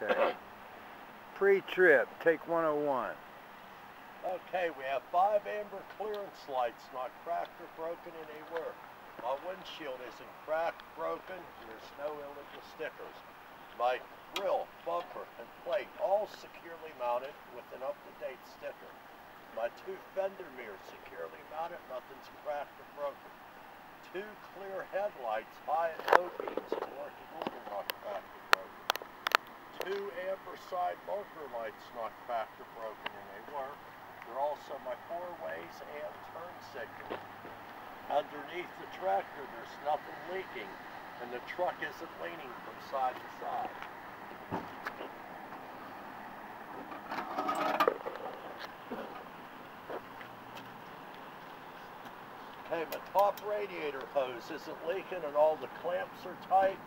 Okay. Pre-trip, take 101. Okay, we have 5 amber clearance lights, not cracked or broken in any work. My windshield isn't cracked, broken, and there's no illegal stickers. My grill, bumper, and plate all securely mounted with an up-to-date sticker. My 2 fender mirrors securely mounted, nothing's cracked or broken. 2 clear headlights, high and low beams, in working order, not cracked or broken. 2 amber side marker lights, not cracked or broken in any work. They're also my 4-ways and turn signal. Underneath the tractor, there's nothing leaking, and the truck isn't leaning from side to side. Okay, my top radiator hose isn't leaking, and all the clamps are tight.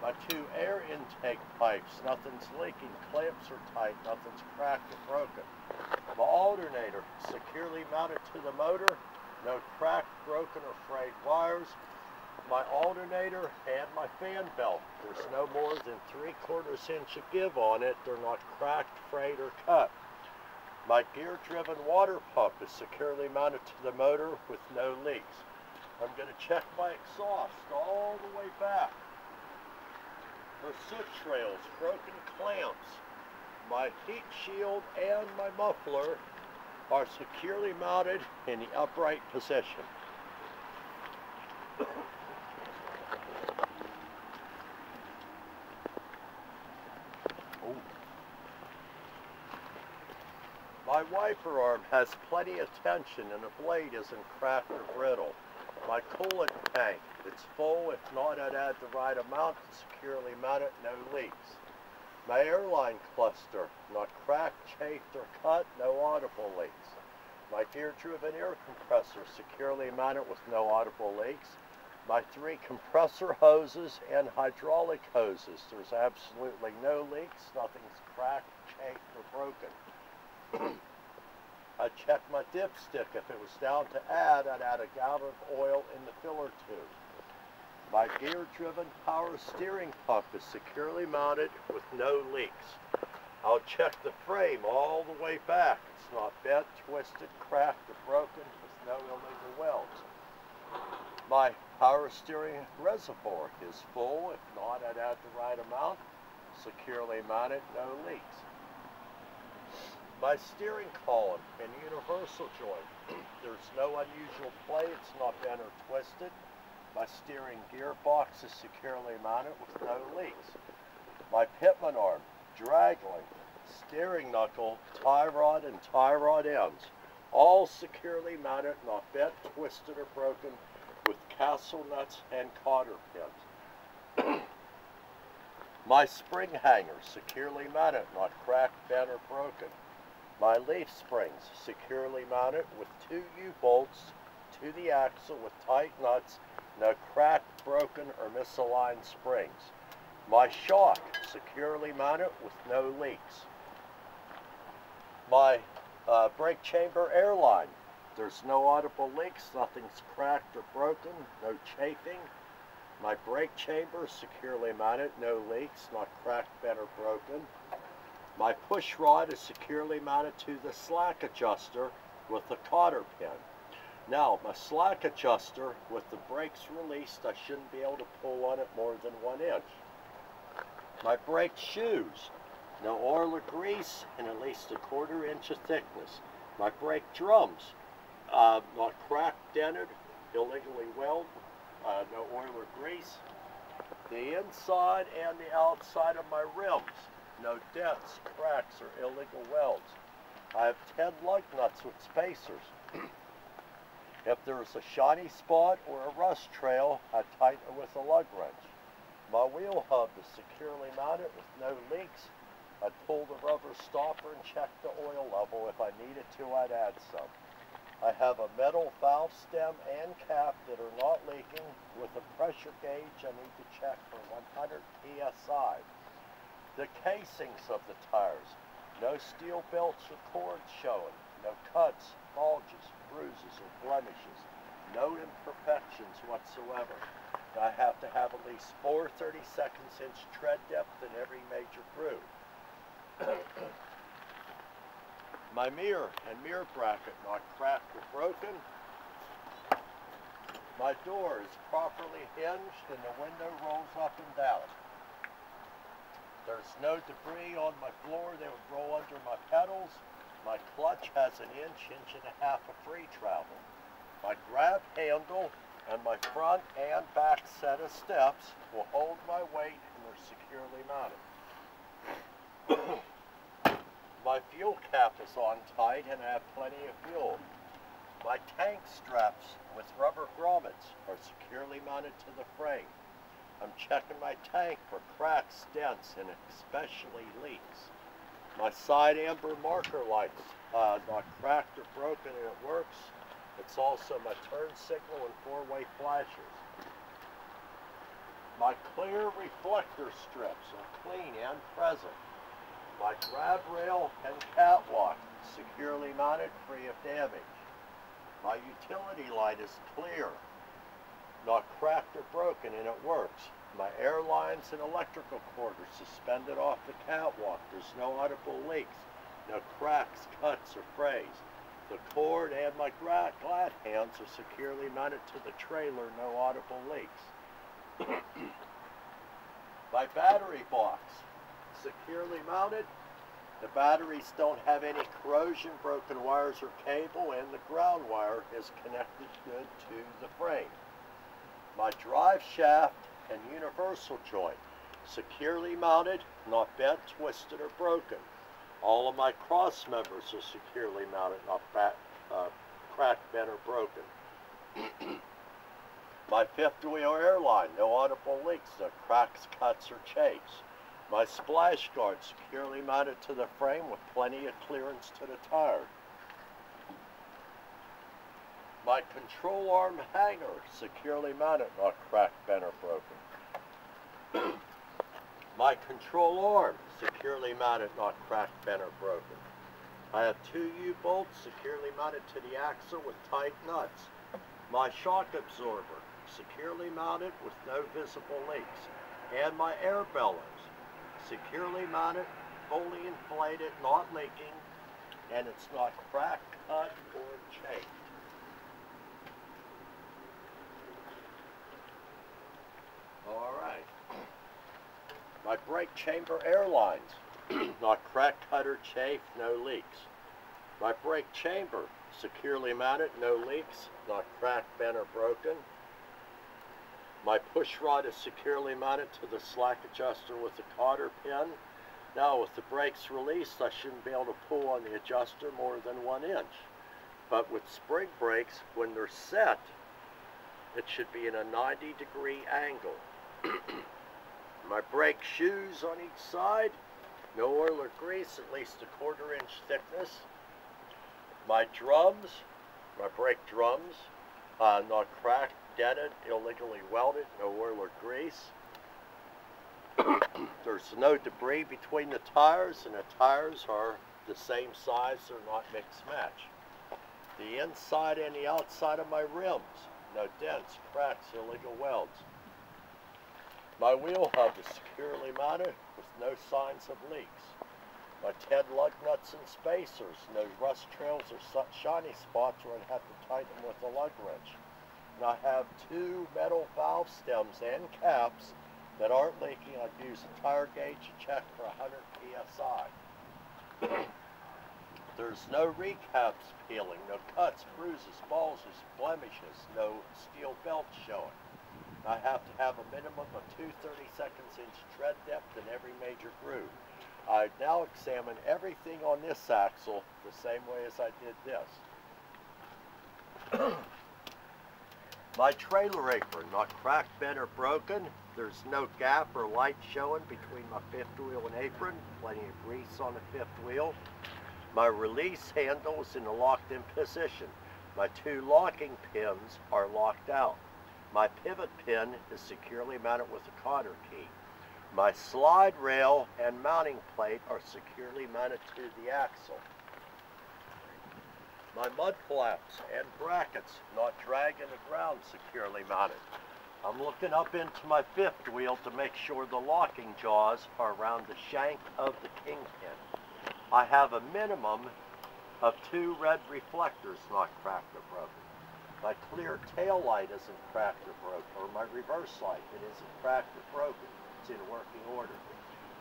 My 2 air intake pipes, nothing's leaking, clamps are tight, nothing's cracked or broken. My alternator securely mounted to the motor, no cracked, broken, or frayed wires. My alternator and my fan belt, there's no more than 3/4 inch of give on it. They're not cracked, frayed, or cut. My gear-driven water pump is securely mounted to the motor with no leaks. I'm going to check my exhaust all the way back. For soot trails, broken clamps, my heat shield and my muffler are securely mounted in the upright position. My wiper arm has plenty of tension and the blade isn't cracked or brittle. My coolant tank, it's full. If not, I'd add the right amount to securely mount it, no leaks. My airline cluster, not cracked, chafed, or cut, no audible leaks. My gear-driven air compressor, securely mounted with no audible leaks. My 3 compressor hoses and hydraulic hoses, there's absolutely no leaks, nothing's cracked, chafed, or broken. I checked my dipstick. If it was down to add, I'd add a gallon of oil in the filler tube. My gear-driven power steering pump is securely mounted with no leaks. I'll check the frame all the way back. It's not bent, twisted, cracked, or broken with no illegal welds. My power steering reservoir is full. If not, I'd add the right amount. Securely mounted, no leaks. My steering column and universal joint, there's no unusual play, it's not bent or twisted. My steering gearbox is securely mounted with no leaks. My pitman arm, drag link, steering knuckle, tie rod, and tie rod ends, all securely mounted, not bent, twisted, or broken with castle nuts and cotter pins. My spring hanger, securely mounted, not cracked, bent, or broken. My leaf springs, securely mounted with 2 U-bolts to the axle with tight nuts, no cracked, broken, or misaligned springs. My shock, securely mounted with no leaks. My brake chamber airline, there's no audible leaks, nothing's cracked or broken, no chafing. My brake chamber, securely mounted, no leaks, not cracked, bent, or broken. My push rod is securely mounted to the slack adjuster with a cotter pin. Now, my slack adjuster, with the brakes released, I shouldn't be able to pull on it more than 1 inch. My brake shoes, no oil or grease, and at least 1/4 inch of thickness. My brake drums, not cracked, dented, illegally welded, no oil or grease. The inside and the outside of my rims, no dents, cracks, or illegal welds. I have 10 lug nuts with spacers. If there's a shiny spot or a rust trail, I tighten it with a lug wrench. My wheel hub is securely mounted with no leaks. I'd pull the rubber stopper and check the oil level. If I needed to, I'd add some. I have a metal valve stem and cap that are not leaking. With a pressure gauge, I need to check for 100 psi. The casings of the tires, no steel belts or cords showing, no cuts, bulges, bruises, or blemishes, no imperfections whatsoever. I have to have at least 4 32 inch tread depth in every major groove. My mirror and mirror bracket not cracked or broken. My door is properly hinged and the window rolls up and down. There's no debris on my floor that would roll under my pedals. My clutch has an inch and a half of free travel. My grab handle and my front and back set of steps will hold my weight and are securely mounted. My fuel cap is on tight and I have plenty of fuel. My tank straps with rubber grommets are securely mounted to the frame. I'm checking my tank for cracks, dents, and especially leaks. My side amber marker lights not cracked or broken and it works. It's also my turn signal and four-way flashers. My clear reflector strips are clean and present. My grab rail and catwalk securely mounted, free of damage. My utility light is clear, not cracked or broken, and it works. My air lines and electrical cord are suspended off the catwalk. There's no audible leaks, no cracks, cuts, or frays. The cord and my glad hands are securely mounted to the trailer, no audible leaks. My battery box, securely mounted. The batteries don't have any corrosion, broken wires, or cable, and the ground wire is connected good to the frame. My drive shaft and universal joint, securely mounted, not bent, twisted, or broken. All of my cross members are securely mounted, not cracked, bent, or broken. My fifth wheel airline, no audible leaks, no cracks, cuts, or chafes. My splash guard securely mounted to the frame with plenty of clearance to the tire. My control arm hanger securely mounted, not cracked, bent, or broken. My control arm securely mounted, not cracked, bent, or broken. I have two U-bolts securely mounted to the axle with tight nuts. My shock absorber securely mounted with no visible leaks. And my air bellows securely mounted, fully inflated, not leaking, and it's not cracked, cut, or chafed. All right. My brake chamber air lines, not cracked, cut, or chafed, no leaks. My brake chamber, securely mounted, no leaks, not cracked, bent, or broken. My push rod is securely mounted to the slack adjuster with a cotter pin. Now with the brakes released, I shouldn't be able to pull on the adjuster more than 1 inch. But with spring brakes, when they're set, it should be in a 90-degree angle. My brake shoes on each side, no oil or grease, at least a 1/4 inch thickness. My drums, my brake drums, not cracked, dented, illegally welded, no oil or grease. There's no debris between the tires, and the tires are the same size, they're not mixed match. The inside and the outside of my rims, no dents, cracks, illegal welds. My wheel hub is securely mounted with no signs of leaks. My 10 lug nuts and spacers, no rust trails or shiny spots where I'd have to tighten them with a lug wrench. And I have 2 metal valve stems and caps that aren't leaking. I've used a tire gauge to check for 100 psi. There's no recaps peeling, no cuts, bruises, bulges, blemishes, no steel belts showing. I have to have a minimum of 2 32-inch tread depth in every major groove. I now examine everything on this axle the same way as I did this. My trailer apron, not cracked, bent, or broken. There's no gap or light showing between my fifth wheel and apron. Plenty of grease on the fifth wheel. My release handle is in a locked-in position. My 2 locking pins are locked out. My pivot pin is securely mounted with a cotter key. My slide rail and mounting plate are securely mounted to the axle. My mud flaps and brackets, not dragging the ground, securely mounted. I'm looking up into my fifth wheel to make sure the locking jaws are around the shank of the kingpin. I have a minimum of 2 red reflectors not cracked or broken. My clear tail light isn't cracked or broken, or my reverse light, it isn't cracked or broken. It's in working order.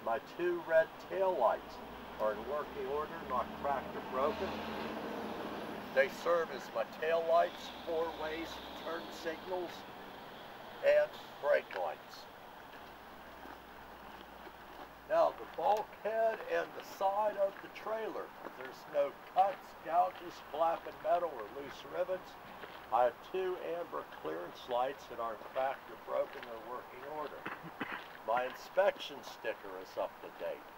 My 2 red tail lights are in working order, not cracked or broken. They serve as my tail lights, 4 ways, turn signals, and brake lights. Now the bulkhead and the side of the trailer, there's no cuts, gouges, flapping metal, or loose rivets. I have 2 amber clearance lights that aren't cracked or broken or working order. My inspection sticker is up to date.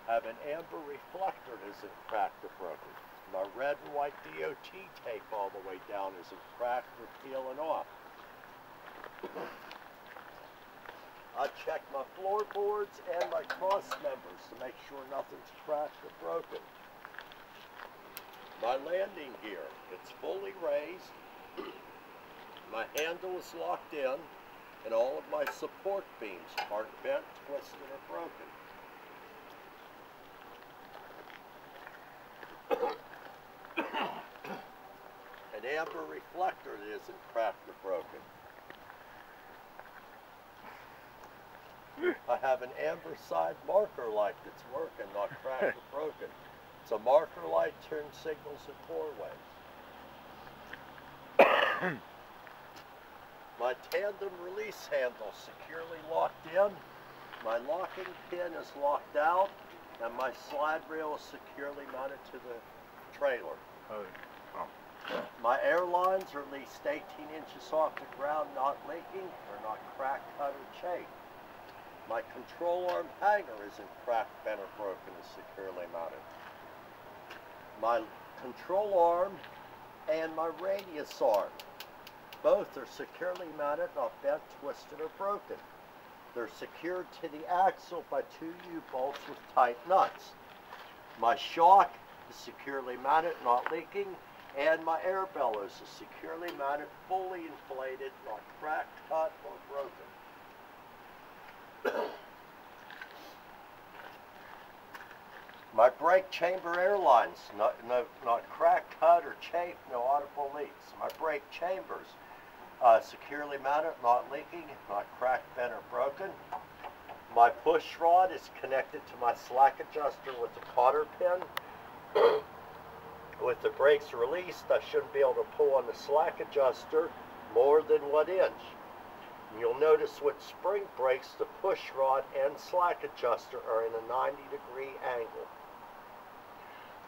I have an amber reflector that isn't cracked or broken. My red and white DOT tape all the way down isn't cracked or peeling off. I check my floorboards and my cross members to make sure nothing's cracked or broken. My landing gear, it's fully raised. My handle is locked in, and all of my support beams aren't bent, twisted, or broken. An amber reflector that isn't cracked or broken. I have an amber side marker light that's working, not cracked or broken. It's a marker light, turn signals, and 4 ways. My tandem release handle securely locked in. My locking pin is locked out, and my slide rail is securely mounted to the trailer. My airlines are at least 18 inches off the ground, not leaking, or not cracked, cut, or chafed. My control arm hanger isn't cracked, bent, or broken, is securely mounted. My control arm and my radius arm, both are securely mounted, not bent, twisted, or broken. They're secured to the axle by 2 U-bolts with tight nuts. My shock is securely mounted, not leaking, and my air bellows is securely mounted, fully inflated, not cracked, cut, or broken. My brake chamber air lines, not cracked, cut, or chafed, no audible leaks. My brake chambers, securely mounted, not leaking, not cracked, bent, or broken. My push rod is connected to my slack adjuster with the cotter pin. With the brakes released, I shouldn't be able to pull on the slack adjuster more than 1 inch. You'll notice with spring brakes, the push rod and slack adjuster are in a 90-degree angle.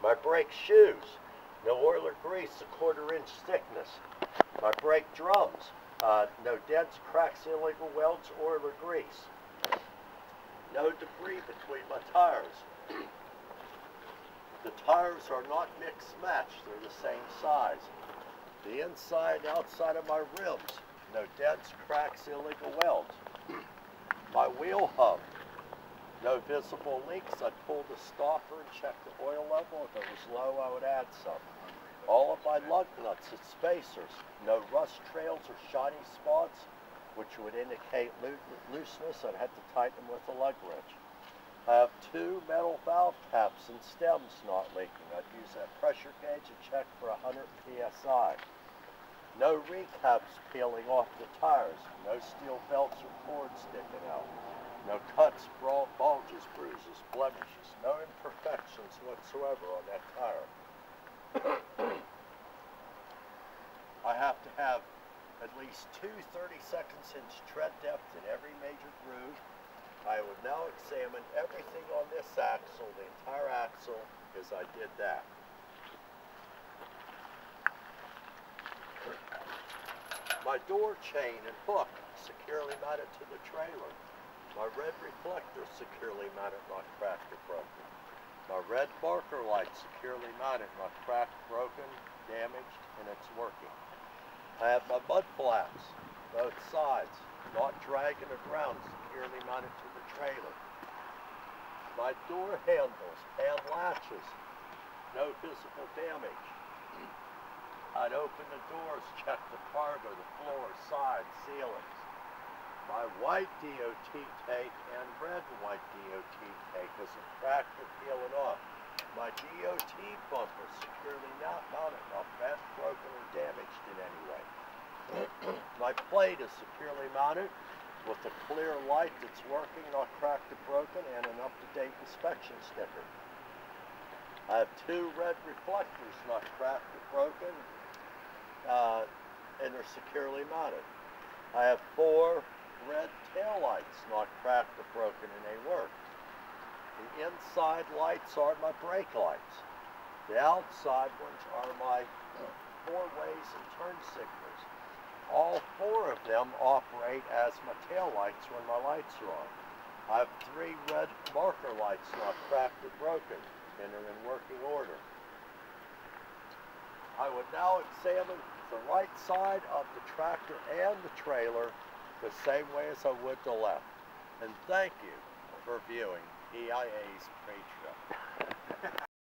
My brake shoes, no oil or grease, 1/4 inch thickness. My brake drums, no dents, cracks, illegal welds, oil or grease. No debris between my tires. The tires are not mixed matched, they're the same size. The inside and outside of my rims, no dents, cracks, illegal welds. My wheel hub, no visible leaks. I pulled the stopper and checked the oil level. If it was low, I would add some. All of my lug nuts and spacers, no rust trails or shiny spots, which would indicate looseness. I'd have to tighten them with a lug wrench. I have 2 metal valve caps and stems not leaking. I'd use that pressure gauge and check for 100 PSI. No recaps peeling off the tires. No steel belts or cords sticking out. No cuts, bulges, bruises, blemishes. No imperfections whatsoever on that tire. I have to have at least 2 32-inch tread depth in every major groove. I would now examine everything on this axle, the entire axle, as I did that. My door chain and hook securely mounted to the trailer. My red reflector securely mounted, not cracked or broken. My red marker light securely mounted, not cracked, broken, damaged, and it's working. I have my mud flaps, both sides, not dragging the ground, securely mounted to the trailer. My door handles and latches, no visible damage. I'd open the doors, check the cargo, the floor, sides, ceilings. My white DOT tape and red and white DOT tape isn't cracked or peeling off. My DOT bumper securely not mounted, not bent, broken, or damaged in any way. My plate is securely mounted with a clear light that's working, not cracked or broken, and an up-to-date inspection sticker. I have 2 red reflectors, not cracked or broken, and they're securely mounted. I have 4 red taillights, not cracked or broken, and they work. The inside lights are my brake lights. The outside ones are my 4 ways and turn signals. All 4 of them operate as my tail lights when my lights are on. I have 3 red marker lights, not cracked or broken, and they're in working order. I would now examine the right side of the tractor and the trailer the same way as I would the left. And thank you for viewing Pia'S Pre Trip.